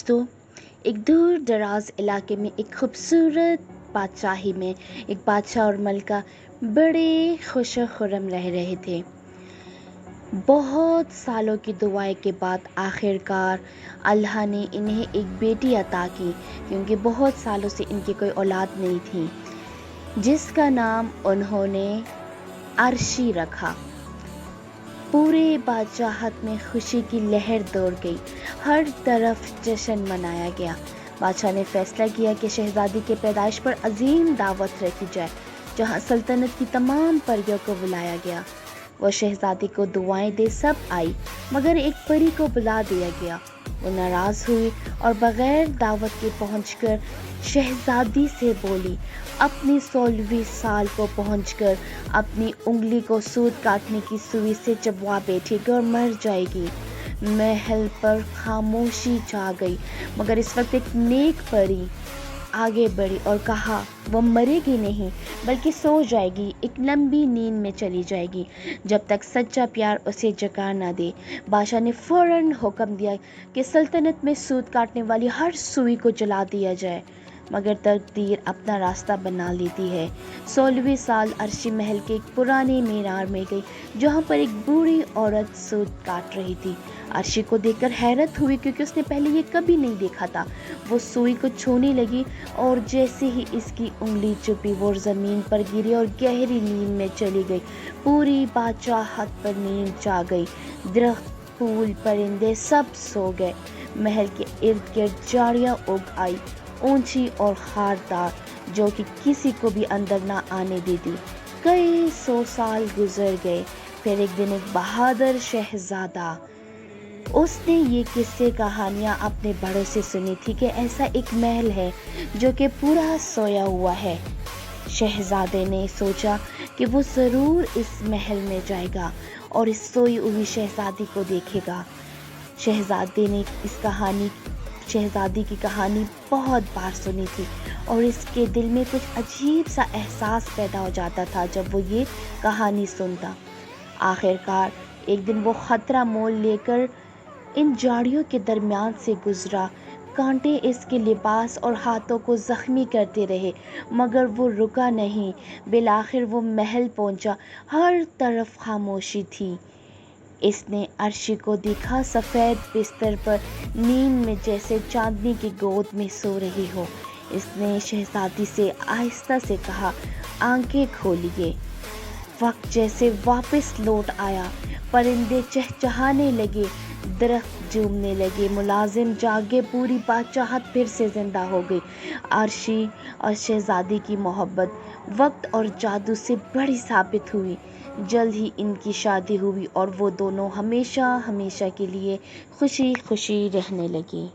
دوستو، ایک دور دراز علاقے میں ایک خوبصورت بادشاہی میں ایک بادشاہ اور ملکہ بڑے خوش و خرم رہ رہے تھے۔ بہت سالوں کی دعائیں کے بعد آخر کار اللہ نے انہیں ایک بیٹی عطا کی، کیونکہ بہت سالوں سے ان کی کوئی اولاد نہیں تھی، جس کا نام انہوں نے عرشی رکھا۔ پورے بادشاہت میں خوشی کی لہر دوڑ گئی، ہر طرف جشن منایا گیا۔ بادشاہ نے فیصلہ کیا کہ شہزادی کے پیدائش پر عظیم دعوت رکھی جائے، جہاں سلطنت کی تمام پریوں کو بلایا گیا۔ وہ شہزادی کو دعائیں دے سب آئی، مگر ایک پری کو بلا دیا گیا۔ وہ ناراض ہوئی اور بغیر دعوت کے پہنچ کر شہزادی سے بولی، اپنی 16ویں سال کو پہنچ کر اپنی انگلی کو سوت کاٹنے کی سوئی سے چبوا بیٹھے گی اور مر جائے گی۔ محل پر خاموشی چھا گئی، مگر اس وقت ایک نیک پری آگے بڑھی اور کہا، وہ مرے گی نہیں بلکہ سو جائے گی، ایک لمبی نیند میں چلی جائے گی، جب تک سچا پیار اسے جگا نہ دے۔ بادشاہ نے فوراً حکم دیا کہ سلطنت میں سوت کاٹنے والی ہر سوئی کو جلا دیا جائے، مگر تقدیر اپنا راستہ بنا لیتی ہے۔ 16ویں سال عرشی محل کے ایک پرانے مینار میں گئی، جہاں پر ایک بوڑھی عورت سوت کاٹ رہی تھی۔ عرشی کو دیکھ کر حیرت ہوئی، کیونکہ اس نے پہلے یہ کبھی نہیں دیکھا تھا۔ وہ سوئی کو چھونے لگی اور جیسے ہی اس کی انگلی چپی، وہ زمین پر گری اور گہری نیند میں چلی گئی۔ پوری بادشاہت پر نیند چھا گئی، درخت، پھول، پرندے سب سو گئے۔ محل کے ارد گرد جھاڑیاں اگ آئی، اونچی اور خاردار، جو کہ کسی کو بھی اندر نہ آنے دیتی۔ کئی 100 سال گزر گئے، پھر ایک دن ایک بہادر شہزادہ، اس نے یہ قصے کہانیاں اپنے بڑوں سے سنی تھی کہ ایسا ایک محل ہے جو کہ پورا سویا ہوا ہے۔ شہزادے نے سوچا کہ وہ ضرور اس محل میں جائے گا اور اس سوئی ہوئی شہزادی کو دیکھے گا۔ شہزادے نے شہزادی کی کہانی بہت بار سنی تھی اور اس کے دل میں کچھ عجیب سا احساس پیدا ہو جاتا تھا جب وہ یہ کہانی سنتا۔ آخر کار ایک دن وہ خطرہ مول لے کر ان جھاڑیوں کے درمیان سے گزرا۔ کانٹے اس کے لباس اور ہاتھوں کو زخمی کرتے رہے، مگر وہ رکا نہیں۔ بالآخر وہ محل پہنچا، ہر طرف خاموشی تھی۔ اس نے عرشی کو دیکھا، سفید بستر پر نیند میں جیسے چاندنی کی گود میں سو رہی ہو۔ اس نے شہزادی سے آہستہ سے کہا، آنکھیں کھولیے۔ وقت جیسے واپس لوٹ آیا، پرندے چہچہانے لگے، درخت جھومنے لگے، ملازم جاگے، پوری بادشاہت پھر سے زندہ ہو گئی۔ عرشی اور شہزادی کی محبت وقت اور جادو سے بڑی ثابت ہوئی۔ جلد ہی ان کی شادی ہوئی اور وہ دونوں ہمیشہ ہمیشہ کے لیے خوشی خوشی رہنے لگے۔